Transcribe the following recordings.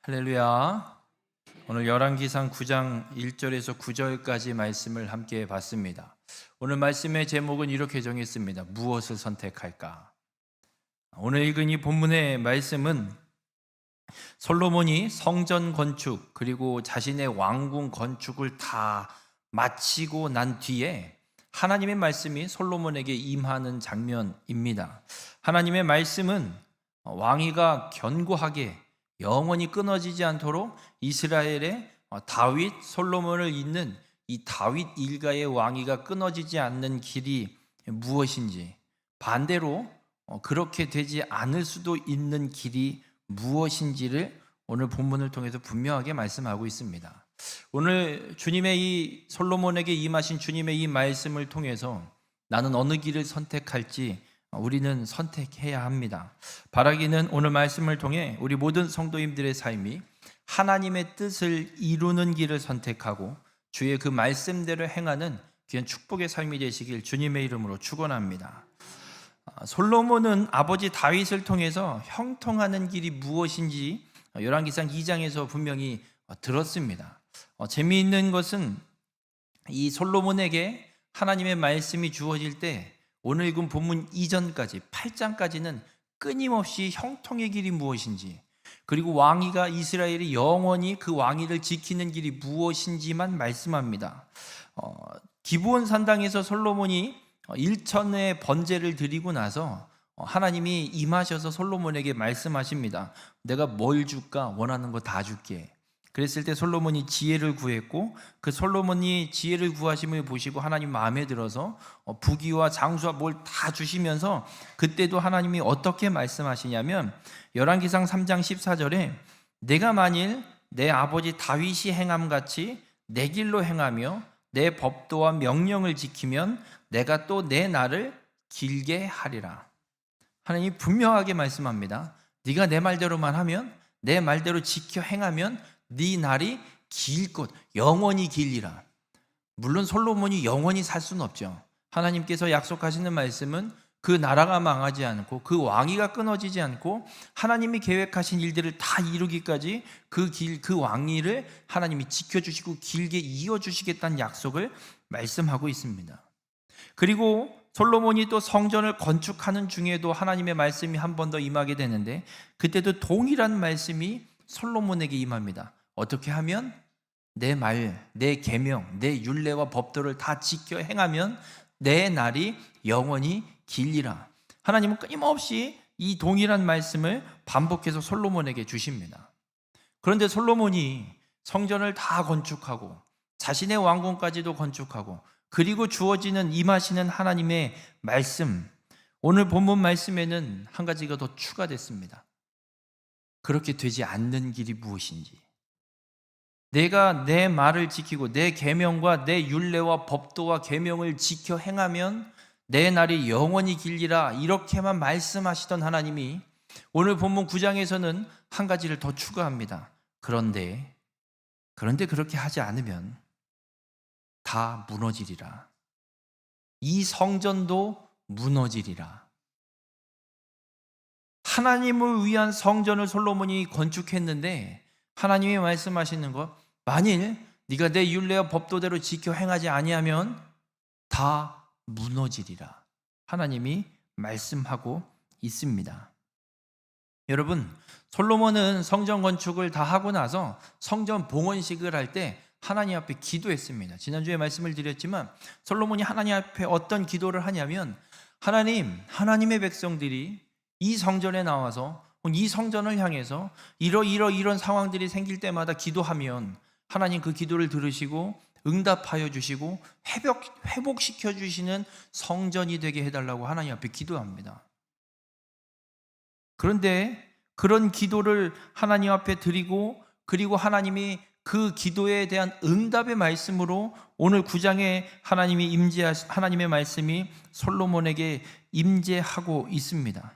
할렐루야. 오늘 열왕기상 9장 1절에서 9절까지 말씀을 함께 봤습니다. 오늘 말씀의 제목은 이렇게 정했습니다. 무엇을 선택할까? 오늘 읽은 이 본문의 말씀은 솔로몬이 성전 건축 그리고 자신의 왕궁 건축을 다 마치고 난 뒤에 하나님의 말씀이 솔로몬에게 임하는 장면입니다. 하나님의 말씀은 왕위가 견고하게 영원히 끊어지지 않도록 이스라엘의 다윗, 솔로몬을 잇는 이 다윗 일가의 왕위가 끊어지지 않는 길이 무엇인지, 반대로 그렇게 되지 않을 수도 있는 길이 무엇인지를 오늘 본문을 통해서 분명하게 말씀하고 있습니다. 오늘 주님의 이 솔로몬에게 임하신 주님의 이 말씀을 통해서 나는 어느 길을 선택할지 우리는 선택해야 합니다. 바라기는 오늘 말씀을 통해 우리 모든 성도님들의 삶이 하나님의 뜻을 이루는 길을 선택하고 주의 그 말씀대로 행하는 귀한 축복의 삶이 되시길 주님의 이름으로 축원합니다. 솔로몬은 아버지 다윗을 통해서 형통하는 길이 무엇인지 열왕기상 2장에서 분명히 들었습니다. 재미있는 것은 이 솔로몬에게 하나님의 말씀이 주어질 때 오늘 읽은 본문 이전까지 8장까지는 끊임없이 형통의 길이 무엇인지, 그리고 왕위가 이스라엘이 영원히 그 왕위를 지키는 길이 무엇인지만 말씀합니다. 기브온 산당에서 솔로몬이 일천의 번제를 드리고 나서 하나님이 임하셔서 솔로몬에게 말씀하십니다. 내가 뭘 줄까? 원하는 거 다 줄게. 그랬을 때 솔로몬이 지혜를 구했고, 그 솔로몬이 지혜를 구하심을 보시고 하나님 마음에 들어서 부귀와 장수와 뭘 다 주시면서, 그때도 하나님이 어떻게 말씀하시냐면 열왕기상 3장 14절에 내가 만일 내 아버지 다윗이 행함같이 내 길로 행하며 내 법도와 명령을 지키면 내가 또 내 날을 길게 하리라. 하나님이 분명하게 말씀합니다. 네가 내 말대로만 하면, 내 말대로 지켜 행하면 네 날이 길 것, 영원히 길리라. 물론 솔로몬이 영원히 살 수는 없죠. 하나님께서 약속하시는 말씀은 그 나라가 망하지 않고 그 왕위가 끊어지지 않고 하나님이 계획하신 일들을 다 이루기까지 그 왕위를 하나님이 지켜주시고 길게 이어주시겠다는 약속을 말씀하고 있습니다. 그리고 솔로몬이 또 성전을 건축하는 중에도 하나님의 말씀이 한 번 더 임하게 되는데, 그때도 동일한 말씀이 솔로몬에게 임합니다. 어떻게 하면 내 말, 내 계명, 내 율례와 법도를 다 지켜 행하면 내 날이 영원히 길리라. 하나님은 끊임없이 이 동일한 말씀을 반복해서 솔로몬에게 주십니다. 그런데 솔로몬이 성전을 다 건축하고 자신의 왕궁까지도 건축하고 그리고 주어지는 임하시는 하나님의 말씀, 오늘 본문 말씀에는 한 가지가 더 추가됐습니다. 그렇게 되지 않는 길이 무엇인지, 내가 내 말을 지키고 내 계명과 내 율례와 법도와 계명을 지켜 행하면 내 날이 영원히 길리라, 이렇게만 말씀하시던 하나님이 오늘 본문 9장에서는 한 가지를 더 추가합니다. 그런데 그렇게 하지 않으면 다 무너지리라. 이 성전도 무너지리라. 하나님을 위한 성전을 솔로몬이 건축했는데 하나님이 말씀하시는 것, 만일 네가 내 율례와 법도대로 지켜 행하지 아니하면 다 무너지리라. 하나님이 말씀하고 있습니다. 여러분, 솔로몬은 성전 건축을 다 하고 나서 성전 봉헌식을 할 때 하나님 앞에 기도했습니다. 지난주에 말씀을 드렸지만 솔로몬이 하나님 앞에 어떤 기도를 하냐면, 하나님의 백성들이 이 성전에 나와서 이 성전을 향해서 이런 상황들이 생길 때마다 기도하면 하나님 그 기도를 들으시고 응답하여 주시고 회복시켜 주시는 성전이 되게 해달라고 하나님 앞에 기도합니다. 그런데 그런 기도를 하나님 앞에 드리고, 그리고 하나님이 그 기도에 대한 응답의 말씀으로 오늘 9장에 하나님의 말씀이 솔로몬에게 임재하고 있습니다.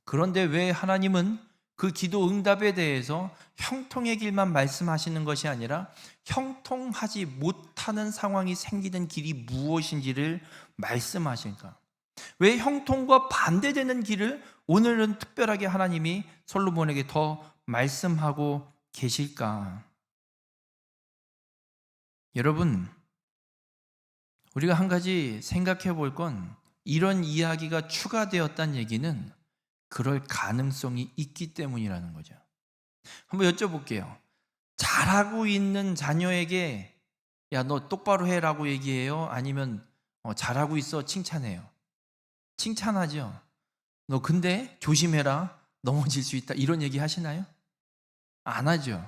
그런데 왜 하나님은 그 기도 응답에 대해서 형통의 길만 말씀하시는 것이 아니라 형통하지 못하는 상황이 생기는 길이 무엇인지를 말씀하실까? 왜 형통과 반대되는 길을 오늘은 특별하게 하나님이 솔로몬에게 더 말씀하고 계실까? 여러분, 우리가 한 가지 생각해 볼 건 이런 이야기가 추가되었다는 얘기는 그럴 가능성이 있기 때문이라는 거죠. 한번 여쭤볼게요. 잘하고 있는 자녀에게 야, 너 똑바로 해라고 얘기해요? 아니면 잘하고 있어 칭찬해요? 칭찬하죠. 너 근데 조심해라. 넘어질 수 있다. 이런 얘기 하시나요? 안 하죠.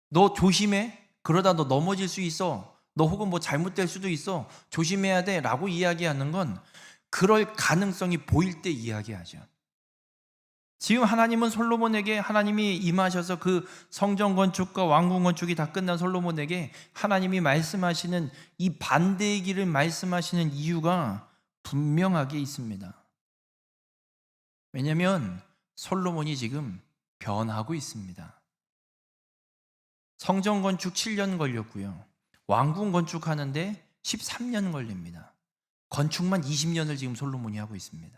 너 조심해. 그러다 너 넘어질 수 있어. 너 혹은 뭐 잘못될 수도 있어. 조심해야 돼. 라고 이야기하는 건 그럴 가능성이 보일 때 이야기하죠. 지금 하나님은 솔로몬에게 하나님이 임하셔서 그 성전 건축과 왕궁 건축이 다 끝난 솔로몬에게 하나님이 말씀하시는 이 반대의 길을 말씀하시는 이유가 분명하게 있습니다. 왜냐하면 솔로몬이 지금 변하고 있습니다. 성전 건축 7년 걸렸고요. 왕궁 건축하는데 13년 걸립니다. 건축만 20년을 지금 솔로몬이 하고 있습니다.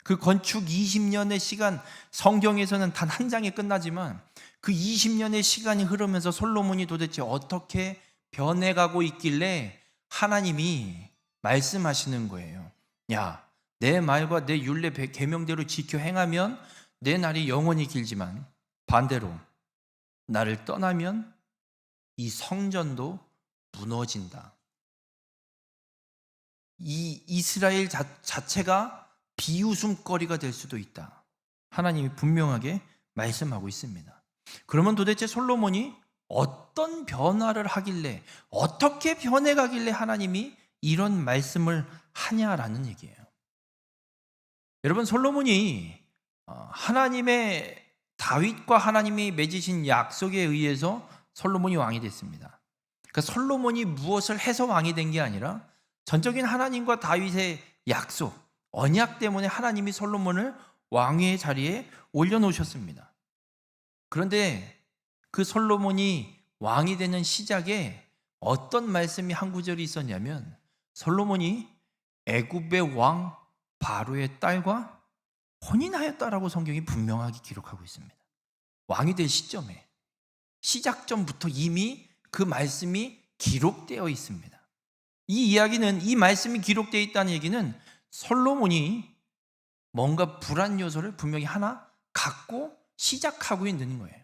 그 건축 20년의 시간, 성경에서는 단 한 장에 끝나지만 그 20년의 시간이 흐르면서 솔로몬이 도대체 어떻게 변해가고 있길래 하나님이 말씀하시는 거예요. 야, 내 말과 내 율례 계명대로 지켜 행하면 내 날이 영원히 길지만 반대로 나를 떠나면 이 성전도 무너진다. 이 이스라엘 자체가 비웃음거리가 될 수도 있다. 하나님이 분명하게 말씀하고 있습니다. 그러면 도대체 솔로몬이 어떤 변화를 하길래, 어떻게 변해가길래 하나님이 이런 말씀을 하냐라는 얘기예요. 여러분, 솔로몬이 하나님의 다윗과 하나님이 맺으신 약속에 의해서 솔로몬이 왕이 됐습니다. 그러니까 솔로몬이 무엇을 해서 왕이 된 게 아니라 전적인 하나님과 다윗의 약속, 언약 때문에 하나님이 솔로몬을 왕의 자리에 올려놓으셨습니다. 그런데 그 솔로몬이 왕이 되는 시작에 어떤 말씀이 한 구절이 있었냐면 솔로몬이 애굽의 왕 바로의 딸과 혼인하였다라고 성경이 분명하게 기록하고 있습니다. 왕이 될 시점에 시작점부터 이미 그 말씀이 기록되어 있습니다. 이 이야기는, 이 말씀이 기록되어 있다는 얘기는 솔로몬이 뭔가 불안 요소를 분명히 하나 갖고 시작하고 있는 거예요.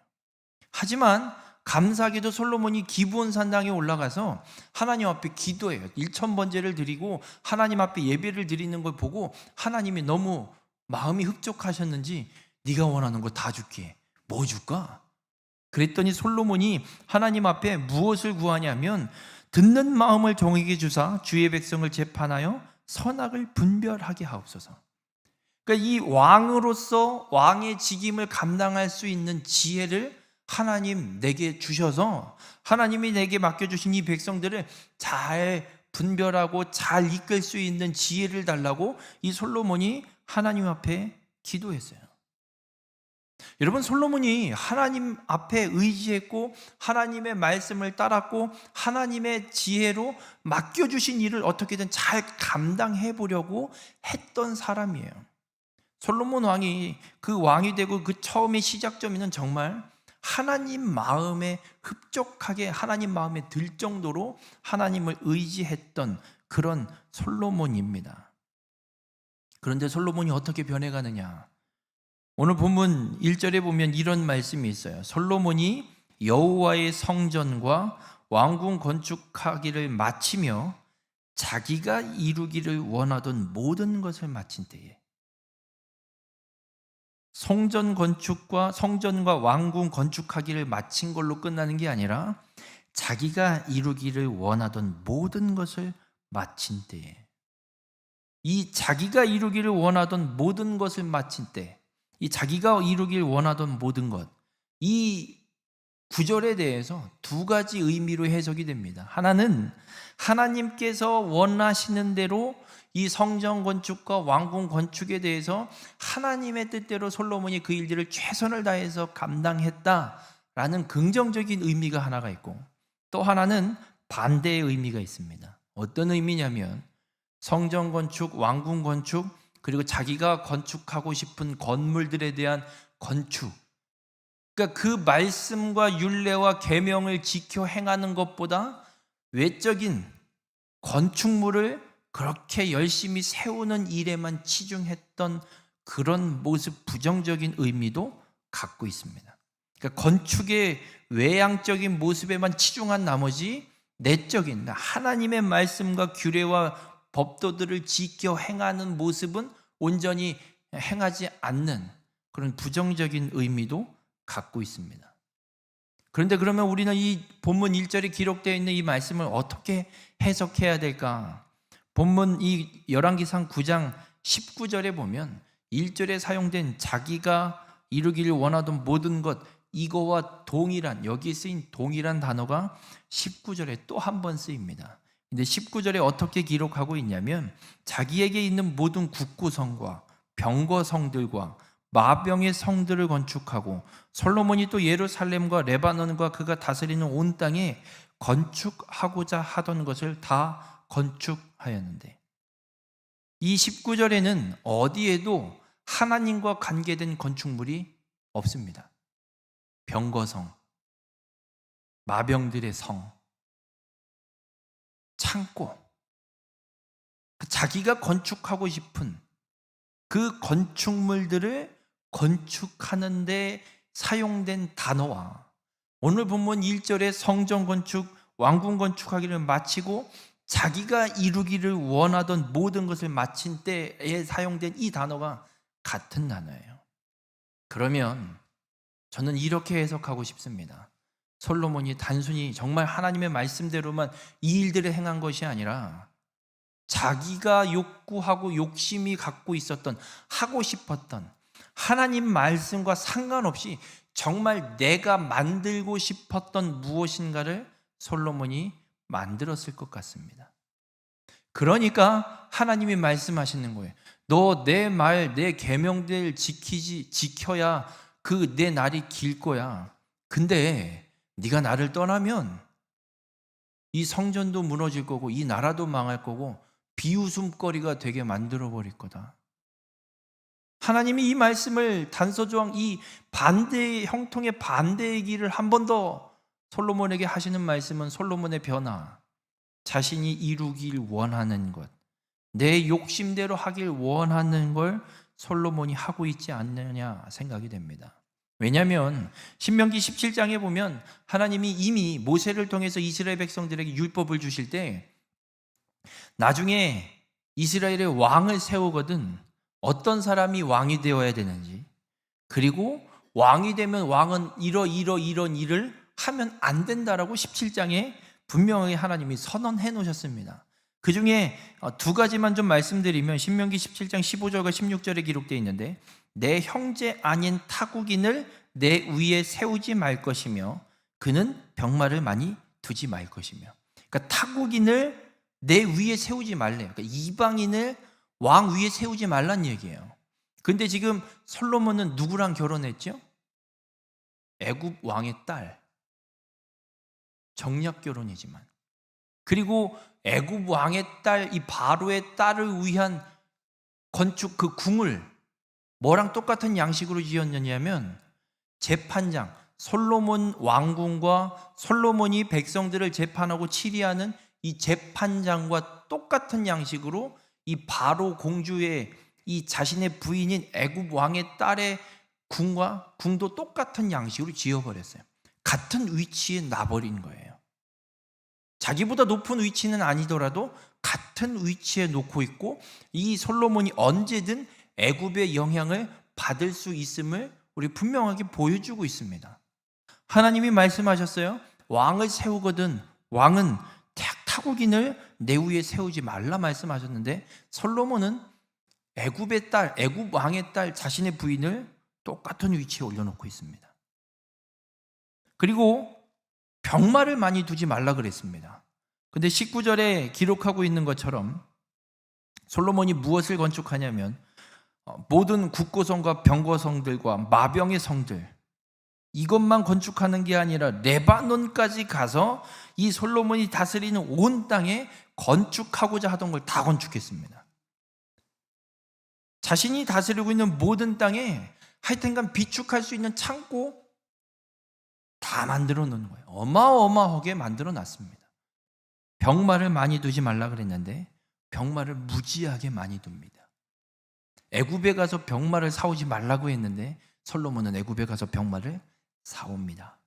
하지만 감사하게도 솔로몬이 기브온 산당에 올라가서 하나님 앞에 기도해요. 1000번제를 드리고 하나님 앞에 예배를 드리는 걸 보고 하나님이 너무 마음이 흡족하셨는지 네가 원하는 거 다 줄게. 뭐 줄까? 그랬더니 솔로몬이 하나님 앞에 무엇을 구하냐면 듣는 마음을 종에게 주사 주의 백성을 재판하여 선악을 분별하게 하옵소서. 그러니까 이 왕으로서 왕의 직임을 감당할 수 있는 지혜를 하나님 내게 주셔서 하나님이 내게 맡겨주신 이 백성들을 잘 분별하고 잘 이끌 수 있는 지혜를 달라고 이 솔로몬이 하나님 앞에 기도했어요. 여러분, 솔로몬이 하나님 앞에 의지했고 하나님의 말씀을 따랐고 하나님의 지혜로 맡겨주신 일을 어떻게든 잘 감당해 보려고 했던 사람이에요. 솔로몬 왕이 그 왕이 되고 그 처음의 시작점에는 정말 하나님 마음에 흡족하게 하나님 마음에 들 정도로 하나님을 의지했던 그런 솔로몬입니다. 그런데 솔로몬이 어떻게 변해가느냐? 오늘 본문 1절에 보면 이런 말씀이 있어요. 솔로몬이 여호와의 성전과 왕궁 건축하기를 마치며 자기가 이루기를 원하던 모든 것을 마친 때에, 성전과 왕궁 건축하기를 마친 걸로 끝나는 게 아니라 자기가 이루기를 원하던 모든 것을 마친 때에, 이 자기가 이루기를 원하던 모든 것을 마친 때, 이 자기가 이루길 원하던 모든 것, 이 구절에 대해서 두 가지 의미로 해석이 됩니다. 하나는 하나님께서 원하시는 대로 이 성전 건축과 왕궁 건축에 대해서 하나님의 뜻대로 솔로몬이 그 일들을 최선을 다해서 감당했다라는 긍정적인 의미가 하나가 있고, 또 하나는 반대의 의미가 있습니다. 어떤 의미냐면 성전 건축, 왕궁 건축, 그리고 자기가 건축하고 싶은 건물들에 대한 건축, 그러니까 그 말씀과 율례와 계명을 지켜 행하는 것보다 외적인 건축물을 그렇게 열심히 세우는 일에만 치중했던 그런 모습, 부정적인 의미도 갖고 있습니다. 그러니까 건축의 외향적인 모습에만 치중한 나머지 내적인 하나님의 말씀과 규례와 법도들을 지켜 행하는 모습은 온전히 행하지 않는 그런 부정적인 의미도 갖고 있습니다. 그런데 그러면 우리는 이 본문 1절에 기록되어 있는 이 말씀을 어떻게 해석해야 될까? 본문 이 열왕기상 9장 19절에 보면 1절에 사용된 자기가 이루기를 원하던 모든 것, 이거와 동일한, 여기에 쓰인 동일한 단어가 19절에 또 한 번 쓰입니다. 근데 19절에 어떻게 기록하고 있냐면 자기에게 있는 모든 국구성과 병거성들과 마병의 성들을 건축하고 솔로몬이 또 예루살렘과 레바논과 그가 다스리는 온 땅에 건축하고자 하던 것을 다 건축하였는데, 이 19절에는 어디에도 하나님과 관계된 건축물이 없습니다. 병거성, 마병들의 성, 창고, 자기가 건축하고 싶은 그 건축물들을 건축하는 데 사용된 단어와 오늘 본문 1절에 성전 건축, 왕궁 건축하기를 마치고 자기가 이루기를 원하던 모든 것을 마친 때에 사용된 이 단어가 같은 단어예요. 그러면 저는 이렇게 해석하고 싶습니다. 솔로몬이 단순히 정말 하나님의 말씀대로만 이 일들을 행한 것이 아니라 자기가 욕구하고 욕심이 갖고 있었던, 하고 싶었던 하나님 말씀과 상관없이 정말 내가 만들고 싶었던 무엇인가를 솔로몬이 만들었을 것 같습니다. 그러니까 하나님이 말씀하시는 거예요. 너 내 말, 내 계명들 지켜야 그 내 날이 길 거야. 근데 네가 나를 떠나면 이 성전도 무너질 거고 이 나라도 망할 거고 비웃음거리가 되게 만들어 버릴 거다. 하나님이 이 말씀을 단서조항, 이 반대의 형통의 반대의 길을 한 번 더 솔로몬에게 하시는 말씀은 솔로몬의 변화, 자신이 이루길 원하는 것, 내 욕심대로 하길 원하는 걸 솔로몬이 하고 있지 않느냐 생각이 됩니다. 왜냐하면 신명기 17장에 보면 하나님이 이미 모세를 통해서 이스라엘 백성들에게 율법을 주실 때 나중에 이스라엘의 왕을 세우거든 어떤 사람이 왕이 되어야 되는지, 그리고 왕이 되면 왕은 이런 일을 하면 안 된다라고 17장에 분명히 하나님이 선언해 놓으셨습니다. 그 중에 두 가지만 좀 말씀드리면 신명기 17장 15절과 16절에 기록되어 있는데, 내 형제 아닌 타국인을 내 위에 세우지 말 것이며 그는 병마를 많이 두지 말 것이며. 그러니까 타국인을 내 위에 세우지 말래요. 그러니까 이방인을 왕 위에 세우지 말란 얘기예요. 근데 지금 솔로몬은 누구랑 결혼했죠? 애굽 왕의 딸, 정략 결혼이지만, 그리고 애굽 왕의 딸, 이 바로의 딸을 위한 건축, 그 궁을 뭐랑 똑같은 양식으로 지었느냐면 재판장, 솔로몬 왕궁과 솔로몬이 백성들을 재판하고 치리하는 이 재판장과 똑같은 양식으로 이 바로 공주의 이 자신의 부인인 애굽 왕의 딸의 궁도 똑같은 양식으로 지어버렸어요. 같은 위치에 놔버린 거예요. 자기보다 높은 위치는 아니더라도 같은 위치에 놓고 있고, 이 솔로몬이 언제든 애굽의 영향을 받을 수 있음을 우리 분명하게 보여주고 있습니다. 하나님이 말씀하셨어요. 왕을 세우거든 왕은 타국인을 내 위에 세우지 말라 말씀하셨는데, 솔로몬은 애굽의 딸, 애굽 왕의 딸 자신의 부인을 똑같은 위치에 올려놓고 있습니다. 그리고 병마를 많이 두지 말라 그랬습니다. 근데 19절에 기록하고 있는 것처럼 솔로몬이 무엇을 건축하냐면 모든 국고성과 병거성들과 마병의 성들, 이것만 건축하는 게 아니라 레바논까지 가서 이 솔로몬이 다스리는 온 땅에 건축하고자 하던 걸 다 건축했습니다. 자신이 다스리고 있는 모든 땅에 하여튼간 비축할 수 있는 창고, 다 만들어 놓는 거예요. 어마어마하게 만들어 놨습니다. 병마를 많이 두지 말라 그랬는데 병마를 무지하게 많이 둡니다. 애굽에 가서 병마를 사오지 말라고 했는데 솔로몬은 애굽에 가서 병마를 사옵니다.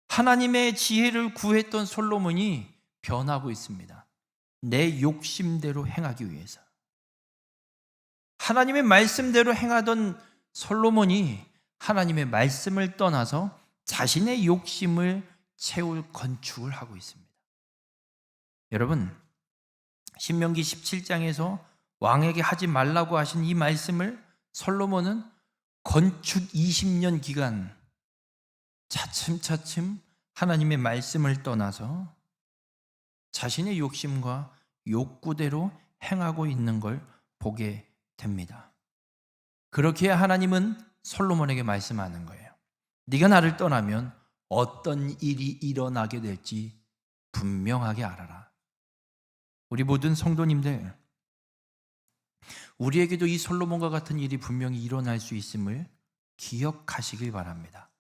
하나님의 지혜를 구했던 솔로몬이 변하고 있습니다. 내 욕심대로 행하기 위해서. 하나님의 말씀대로 행하던 솔로몬이 하나님의 말씀을 떠나서 자신의 욕심을 채울 건축을 하고 있습니다. 여러분, 신명기 17장에서 왕에게 하지 말라고 하신 이 말씀을 솔로몬은 건축 20년 기간 차츰차츰 하나님의 말씀을 떠나서 자신의 욕심과 욕구대로 행하고 있는 걸 보게 됩니다. 그렇게 하나님은 솔로몬에게 말씀하는 거예요. 네가 나를 떠나면 어떤 일이 일어나게 될지 분명하게 알아라. 우리 모든 성도님들, 우리에게도 이 솔로몬과 같은 일이 분명히 일어날 수 있음을 기억하시길 바랍니다.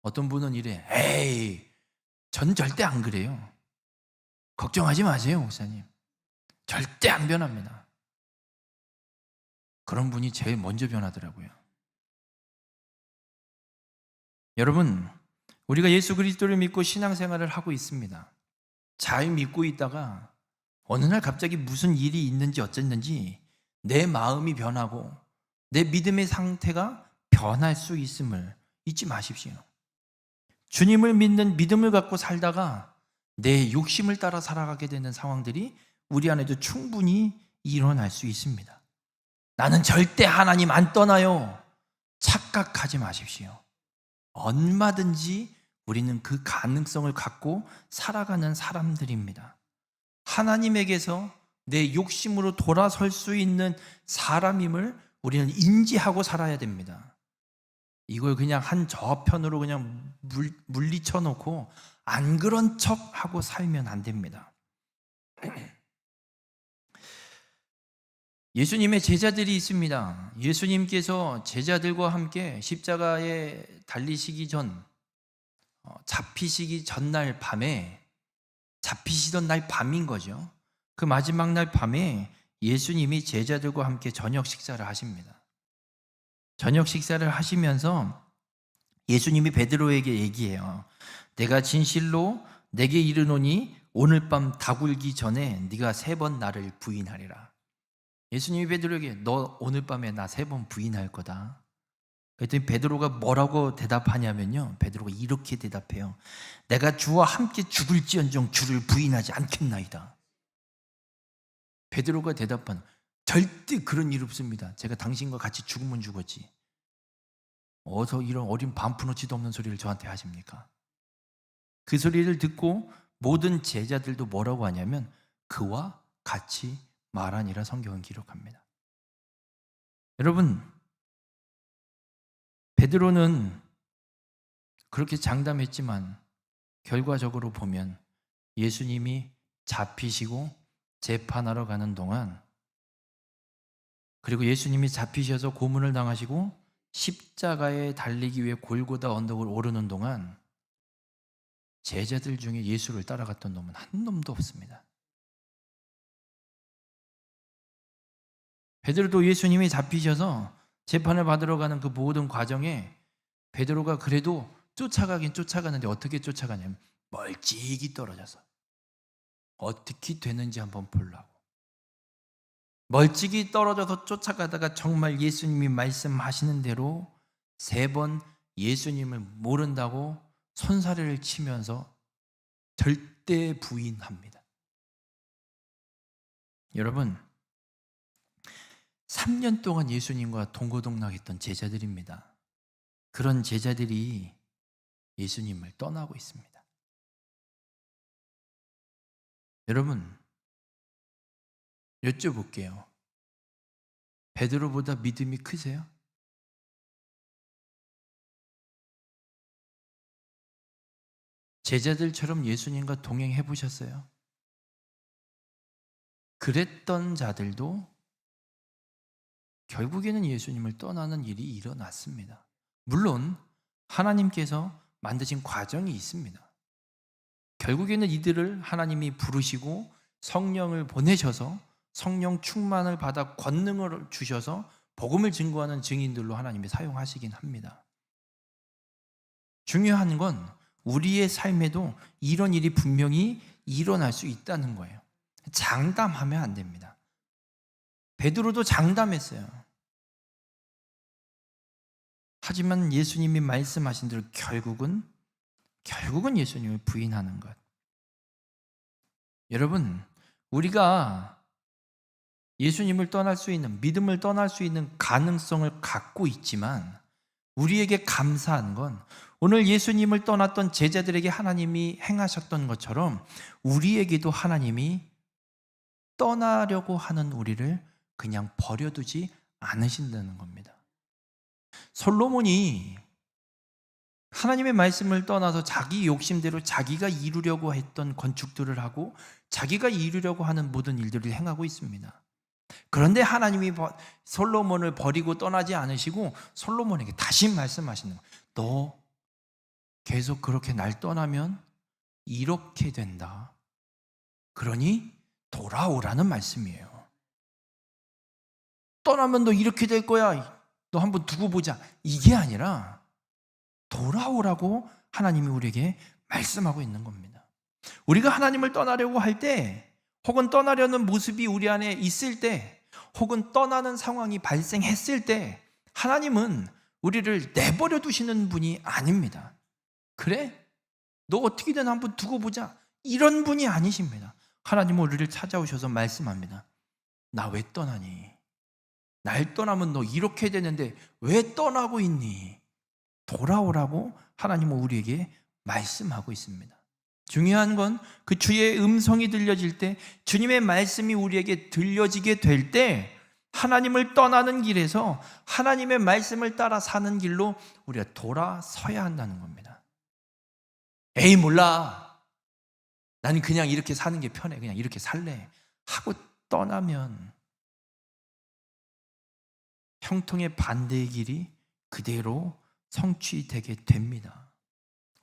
어떤 분은 이래, 에이, 전 절대 안 그래요. 걱정하지 마세요, 목사님. 절대 안 변합니다. 그런 분이 제일 먼저 변하더라고요. 여러분, 우리가 예수 그리스도를 믿고 신앙생활을 하고 있습니다. 잘 믿고 있다가 어느 날 갑자기 무슨 일이 있는지 어쨌는지 내 마음이 변하고 내 믿음의 상태가 변할 수 있음을 잊지 마십시오. 주님을 믿는 믿음을 갖고 살다가 내 욕심을 따라 살아가게 되는 상황들이 우리 안에도 충분히 일어날 수 있습니다. 나는 절대 하나님 안 떠나요. 착각하지 마십시오. 얼마든지 우리는 그 가능성을 갖고 살아가는 사람들입니다. 하나님에게서 내 욕심으로 돌아설 수 있는 사람임을 우리는 인지하고 살아야 됩니다. 이걸 그냥 한 저편으로 그냥 물리쳐 놓고 안 그런 척 하고 살면 안 됩니다. 예수님의 제자들이 있습니다. 예수님께서 제자들과 함께 십자가에 달리시기 전, 잡히시기 전날 밤에, 잡히시던 날 밤인 거죠. 그 마지막 날 밤에 예수님이 제자들과 함께 저녁 식사를 하십니다. 저녁 식사를 하시면서 예수님이 베드로에게 얘기해요. 내가 진실로 내게 이르노니 오늘 밤 다굴기 전에 네가 3번 나를 부인하리라. 예수님이 베드로에게 너 오늘 밤에 나 3번 부인할 거다. 그랬더니 베드로가 뭐라고 대답하냐면요, 베드로가 이렇게 대답해요. 내가 주와 함께 죽을지언정 주를 부인하지 않겠나이다. 베드로가 대답한, 절대 그런 일 없습니다. 제가 당신과 같이 죽으면 죽었지. 어서 이런 어린 반푼어치도 없는 소리를 저한테 하십니까? 그 소리를 듣고 모든 제자들도 뭐라고 하냐면 그와 같이 말하니라 성경은 기록합니다. 여러분, 베드로는 그렇게 장담했지만 결과적으로 보면 예수님이 잡히시고 재판하러 가는 동안, 그리고 예수님이 잡히셔서 고문을 당하시고 십자가에 달리기 위해 골고다 언덕을 오르는 동안 제자들 중에 예수를 따라갔던 놈은 한 놈도 없습니다. 베드로도 예수님이 잡히셔서 재판을 받으러 가는 그 모든 과정에 베드로가 그래도 쫓아가긴 쫓아가는데 어떻게 쫓아가냐면 멀찍이 떨어져서 어떻게 되는지 한번 보려고 멀찍이 떨어져서 쫓아가다가 정말 예수님이 말씀하시는 대로 3번 예수님을 모른다고 손사래를 치면서 절대 부인합니다. 여러분, 3년 동안 예수님과 동고동락했던 제자들입니다. 그런 제자들이 예수님을 떠나고 있습니다. 여러분, 여쭤볼게요. 베드로보다 믿음이 크세요? 제자들처럼 예수님과 동행해 보셨어요? 그랬던 자들도 결국에는 예수님을 떠나는 일이 일어났습니다. 물론 하나님께서 만드신 과정이 있습니다. 결국에는 이들을 하나님이 부르시고 성령을 보내셔서 성령 충만을 받아 권능을 주셔서 복음을 증거하는 증인들로 하나님이 사용하시긴 합니다. 중요한 건 우리의 삶에도 이런 일이 분명히 일어날 수 있다는 거예요. 장담하면 안 됩니다. 베드로도 장담했어요. 하지만 예수님이 말씀하신 대로 결국은 예수님을 부인하는 것. 여러분, 우리가 예수님을 떠날 수 있는, 믿음을 떠날 수 있는 가능성을 갖고 있지만 우리에게 감사한 건 오늘 예수님을 떠났던 제자들에게 하나님이 행하셨던 것처럼 우리에게도 하나님이 떠나려고 하는 우리를 그냥 버려두지 않으신다는 겁니다. 솔로몬이 하나님의 말씀을 떠나서 자기 욕심대로 자기가 이루려고 했던 건축들을 하고 자기가 이루려고 하는 모든 일들을 행하고 있습니다. 그런데 하나님이 솔로몬을 버리고 떠나지 않으시고 솔로몬에게 다시 말씀하시는 거예요. 너 계속 그렇게 날 떠나면 이렇게 된다. 그러니 돌아오라는 말씀이에요. 떠나면 너 이렇게 될 거야. 너 한번 두고 보자. 이게 아니라 돌아오라고 하나님이 우리에게 말씀하고 있는 겁니다. 우리가 하나님을 떠나려고 할 때, 혹은 떠나려는 모습이 우리 안에 있을 때, 혹은 떠나는 상황이 발생했을 때 하나님은 우리를 내버려 두시는 분이 아닙니다. 그래? 너 어떻게든 한번 두고 보자. 이런 분이 아니십니다. 하나님은 우리를 찾아오셔서 말씀합니다. 나 왜 떠나니? 날 떠나면 너 이렇게 되는데 왜 떠나고 있니? 돌아오라고 하나님은 우리에게 말씀하고 있습니다. 중요한 건 그 주의 음성이 들려질 때, 주님의 말씀이 우리에게 들려지게 될 때 하나님을 떠나는 길에서 하나님의 말씀을 따라 사는 길로 우리가 돌아서야 한다는 겁니다. 에이 몰라, 나는 그냥 이렇게 사는 게 편해, 그냥 이렇게 살래 하고 떠나면 형통의 반대의 길이 그대로 성취되게 됩니다.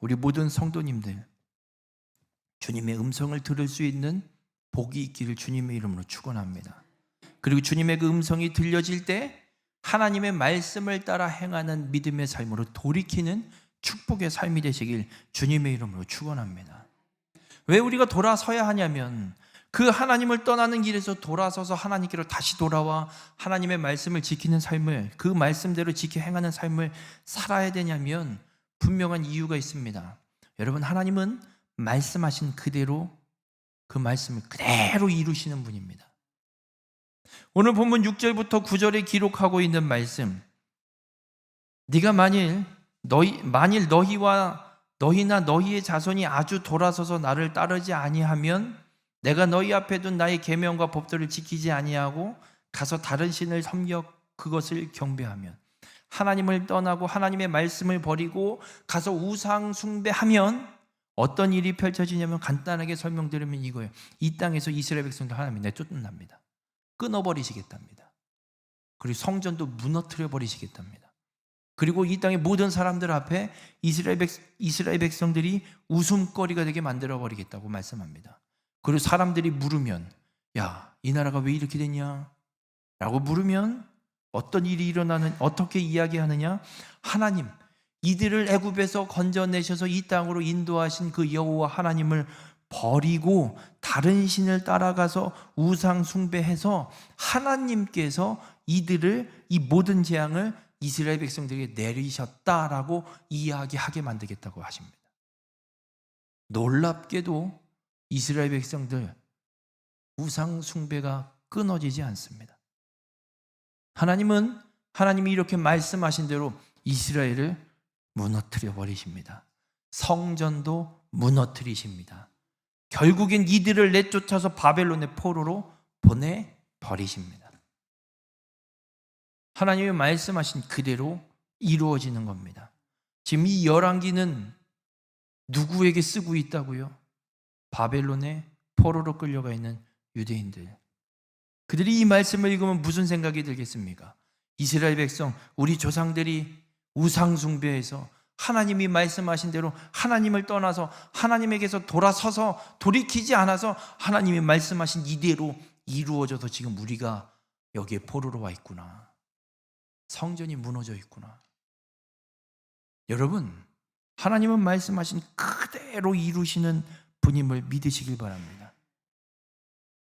우리 모든 성도님들, 주님의 음성을 들을 수 있는 복이 있기를 주님의 이름으로 축원합니다. 그리고 주님의 그 음성이 들려질 때 하나님의 말씀을 따라 행하는 믿음의 삶으로 돌이키는 축복의 삶이 되시길 주님의 이름으로 축원합니다. 왜 우리가 돌아서야 하냐면 그 하나님을 떠나는 길에서 돌아서서 하나님께로 다시 돌아와 하나님의 말씀을 지키는 삶을, 그 말씀대로 지켜 행하는 삶을 살아야 되냐면 분명한 이유가 있습니다. 여러분, 하나님은 말씀하신 그대로 그 말씀을 그대로 이루시는 분입니다. 오늘 본문 6절부터 9절에 기록하고 있는 말씀, 네가 만일 너희나 너희의 자손이 아주 돌아서서 나를 따르지 아니하면 내가 너희 앞에 둔 나의 계명과 법도를 지키지 아니하고 가서 다른 신을 섬겨 그것을 경배하면, 하나님을 떠나고 하나님의 말씀을 버리고 가서 우상 숭배하면 어떤 일이 펼쳐지냐면 간단하게 설명드리면 이거예요. 이 땅에서 이스라엘 백성들 하나님이 내쫓는답니다. 끊어버리시겠답니다. 그리고 성전도 무너뜨려 버리시겠답니다. 그리고 이 땅의 모든 사람들 앞에 이스라엘 백성들이 웃음거리가 되게 만들어 버리겠다고 말씀합니다. 그리고 사람들이 물으면, 야, 이 나라가 왜 이렇게 됐냐? 라고 물으면 어떤 일이 어떻게 이야기하느냐? 하나님, 이들을 애굽에서 건져내셔서 이 땅으로 인도하신 그 여호와 하나님을 버리고 다른 신을 따라가서 우상 숭배해서 하나님께서 이 모든 재앙을 이스라엘 백성들에게 내리셨다라고 이야기하게 만들겠다고 하십니다. 놀랍게도 이스라엘 백성들 우상 숭배가 끊어지지 않습니다. 하나님이 이렇게 말씀하신 대로 이스라엘을 무너뜨려 버리십니다. 성전도 무너뜨리십니다. 결국엔 이들을 내쫓아서 바벨론의 포로로 보내버리십니다. 하나님이 말씀하신 그대로 이루어지는 겁니다. 지금 이 열왕기는 누구에게 쓰고 있다고요? 바벨론의 포로로 끌려가 있는 유대인들. 그들이 이 말씀을 읽으면 무슨 생각이 들겠습니까? 이스라엘 백성, 우리 조상들이 우상 숭배해서 하나님이 말씀하신 대로 하나님을 떠나서 하나님에게서 돌아서서 돌이키지 않아서 하나님이 말씀하신 이대로 이루어져서 지금 우리가 여기에 포로로 와 있구나. 성전이 무너져 있구나. 여러분, 하나님은 말씀하신 그대로 이루시는 분임을 믿으시길 바랍니다.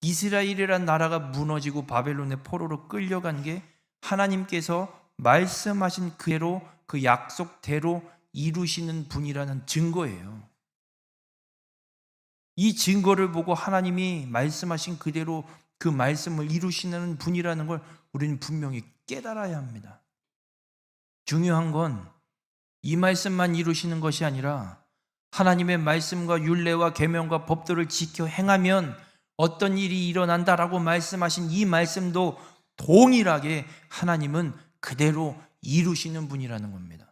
이스라엘이란 나라가 무너지고 바벨론의 포로로 끌려간 게 하나님께서 말씀하신 그대로 그 약속대로 이루시는 분이라는 증거예요. 이 증거를 보고 하나님이 말씀하신 그대로 그 말씀을 이루시는 분이라는 걸 우리는 분명히 깨달아야 합니다. 중요한 건 이 말씀만 이루시는 것이 아니라 하나님의 말씀과 율례와 계명과 법도를 지켜 행하면 어떤 일이 일어난다라고 말씀하신 이 말씀도 동일하게 하나님은 그대로 이루시는 분이라는 겁니다.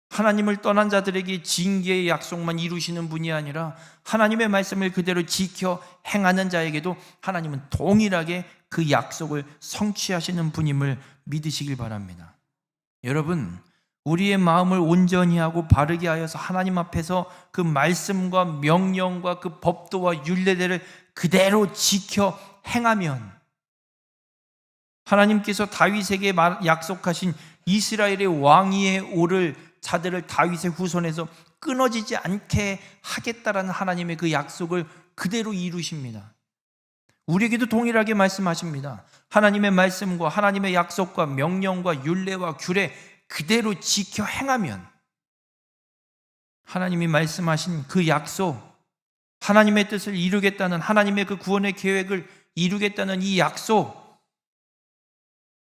하나님을 떠난 자들에게 징계의 약속만 이루시는 분이 아니라 하나님의 말씀을 그대로 지켜 행하는 자에게도 하나님은 동일하게 그 약속을 성취하시는 분임을 믿으시길 바랍니다. 여러분, 우리의 마음을 온전히 하고 바르게 하여서 하나님 앞에서 그 말씀과 명령과 그 법도와 율례들을 그대로 지켜 행하면 하나님께서 다윗에게 약속하신 이스라엘의 왕위에 오를 자들을 다윗의 후손에서 끊어지지 않게 하겠다라는 하나님의 그 약속을 그대로 이루십니다. 우리에게도 동일하게 말씀하십니다. 하나님의 말씀과 하나님의 약속과 명령과 율례와 규례 그대로 지켜 행하면 하나님이 말씀하신 그 약속, 하나님의 뜻을 이루겠다는 하나님의 그 구원의 계획을 이루겠다는 이 약속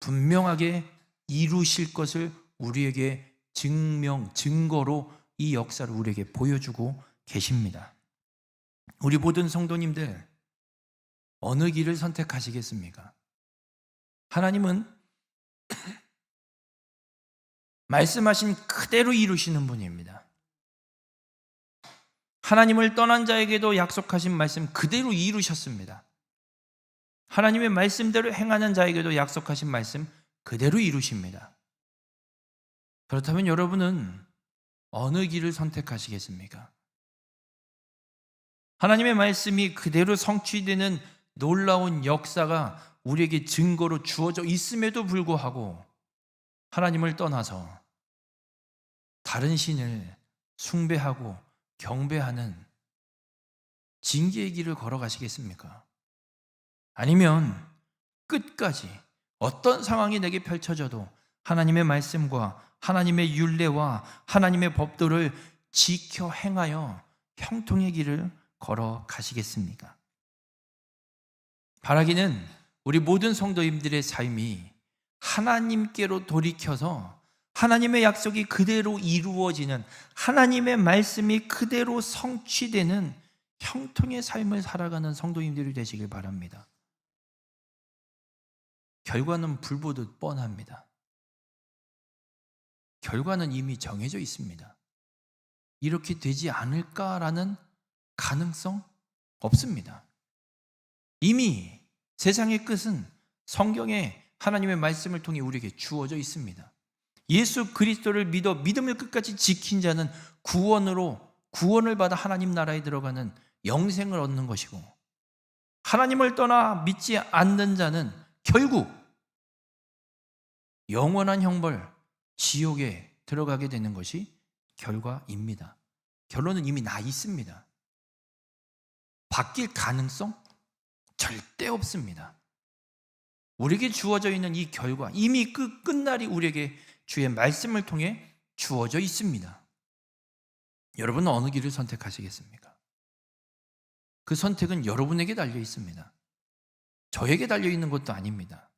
분명하게 이루실 것을 우리에게 증거로 이 역사를 우리에게 보여주고 계십니다. 우리 모든 성도님들 어느 길을 선택하시겠습니까? 하나님은 말씀하신 그대로 이루시는 분입니다. 하나님을 떠난 자에게도 약속하신 말씀 그대로 이루셨습니다. 하나님의 말씀대로 행하는 자에게도 약속하신 말씀 그대로 이루십니다. 그렇다면 여러분은 어느 길을 선택하시겠습니까? 하나님의 말씀이 그대로 성취되는 놀라운 역사가 우리에게 증거로 주어져 있음에도 불구하고 하나님을 떠나서 다른 신을 숭배하고 경배하는 징계의 길을 걸어가시겠습니까? 아니면 끝까지 어떤 상황이 내게 펼쳐져도 하나님의 말씀과 하나님의 율례와 하나님의 법도를 지켜 행하여 형통의 길을 걸어가시겠습니까? 바라기는 우리 모든 성도님들의 삶이 하나님께로 돌이켜서 하나님의 약속이 그대로 이루어지는, 하나님의 말씀이 그대로 성취되는 형통의 삶을 살아가는 성도님들이 되시길 바랍니다. 결과는 불보듯 뻔합니다. 결과는 이미 정해져 있습니다. 이렇게 되지 않을까라는 가능성 없습니다. 이미 세상의 끝은 성경에 하나님의 말씀을 통해 우리에게 주어져 있습니다. 예수 그리스도를 믿어 믿음을 끝까지 지킨 자는 구원을 받아 하나님 나라에 들어가는 영생을 얻는 것이고, 하나님을 떠나 믿지 않는 자는 결국 영원한 형벌, 지옥에 들어가게 되는 것이 결과입니다. 결론은 이미 나 있습니다. 바뀔 가능성 절대 없습니다. 우리에게 주어져 있는 이 결과, 이미 그 끝날이 우리에게 주의 말씀을 통해 주어져 있습니다. 여러분은 어느 길을 선택하시겠습니까? 그 선택은 여러분에게 달려 있습니다. 저에게 달려 있는 것도 아닙니다.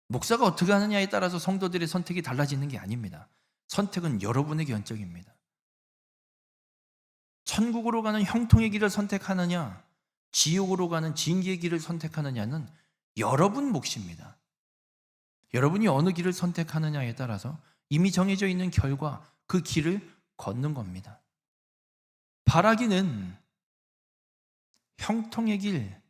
목사가 어떻게 하느냐에 따라서 성도들의 선택이 달라지는 게 아닙니다. 선택은 여러분의 견적입니다. 천국으로 가는 형통의 길을 선택하느냐, 지옥으로 가는 징계의 길을 선택하느냐는 여러분 몫입니다. 여러분이 어느 길을 선택하느냐에 따라서 이미 정해져 있는 결과, 그 길을 걷는 겁니다. 바라기는 형통의 길,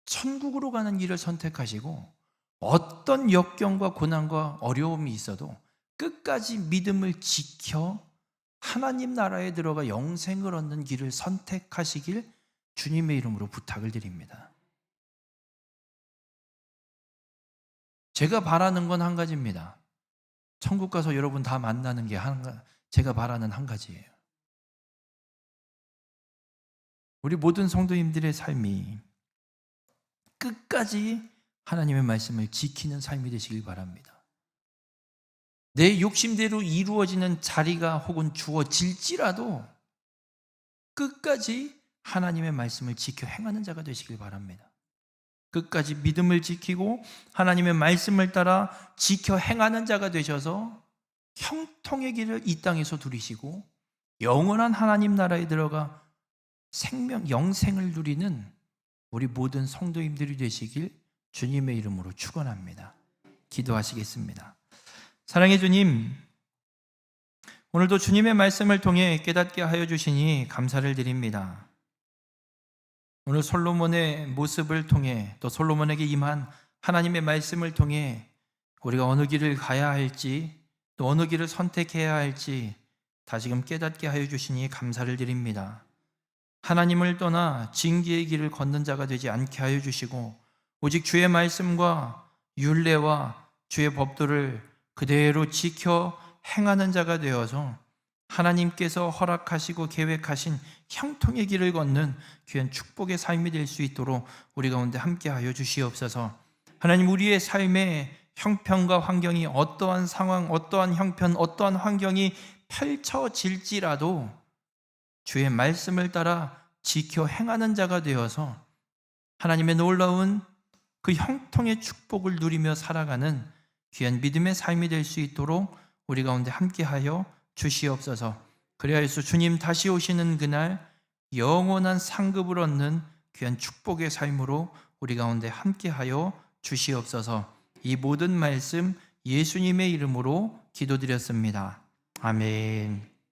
천국으로 가는 길을 선택하시고 어떤 역경과 고난과 어려움이 있어도 끝까지 믿음을 지켜 하나님 나라에 들어가 영생을 얻는 길을 선택하시길 주님의 이름으로 부탁을 드립니다. 제가 바라는 건 한 가지입니다. 천국 가서 여러분 다 만나는 게 제가 바라는 한 가지예요. 우리 모든 성도님들의 삶이 끝까지 하나님의 말씀을 지키는 삶이 되시길 바랍니다. 내 욕심대로 이루어지는 자리가 혹은 주어질지라도 끝까지 하나님의 말씀을 지켜 행하는 자가 되시길 바랍니다. 끝까지 믿음을 지키고 하나님의 말씀을 따라 지켜 행하는 자가 되셔서 형통의 길을 이 땅에서 누리시고 영원한 하나님 나라에 들어가 영생을 누리는 우리 모든 성도님들이 되시길 주님의 이름으로 축원합니다. 기도하시겠습니다. 사랑의 주님, 오늘도 주님의 말씀을 통해 깨닫게 하여 주시니 감사를 드립니다. 오늘 솔로몬의 모습을 통해 또 솔로몬에게 임한 하나님의 말씀을 통해 우리가 어느 길을 가야 할지 또 어느 길을 선택해야 할지 다시금 깨닫게 하여 주시니 감사를 드립니다. 하나님을 떠나 진기의 길을 걷는 자가 되지 않게 하여 주시고 오직 주의 말씀과 율례와 주의 법도를 그대로 지켜 행하는 자가 되어서 하나님께서 허락하시고 계획하신 형통의 길을 걷는 귀한 축복의 삶이 될 수 있도록 우리 가운데 함께하여 주시옵소서. 하나님, 우리의 삶의 형편과 환경이 어떠한 상황, 어떠한 형편, 어떠한 환경이 펼쳐질지라도 주의 말씀을 따라 지켜 행하는 자가 되어서 하나님의 놀라운 그 형통의 축복을 누리며 살아가는 귀한 믿음의 삶이 될 수 있도록 우리 가운데 함께하여 주시옵소서. 그리하여서 주님 다시 오시는 그날 영원한 상급을 얻는 귀한 축복의 삶으로 우리 가운데 함께하여 주시옵소서. 이 모든 말씀 예수님의 이름으로 기도드렸습니다. 아멘.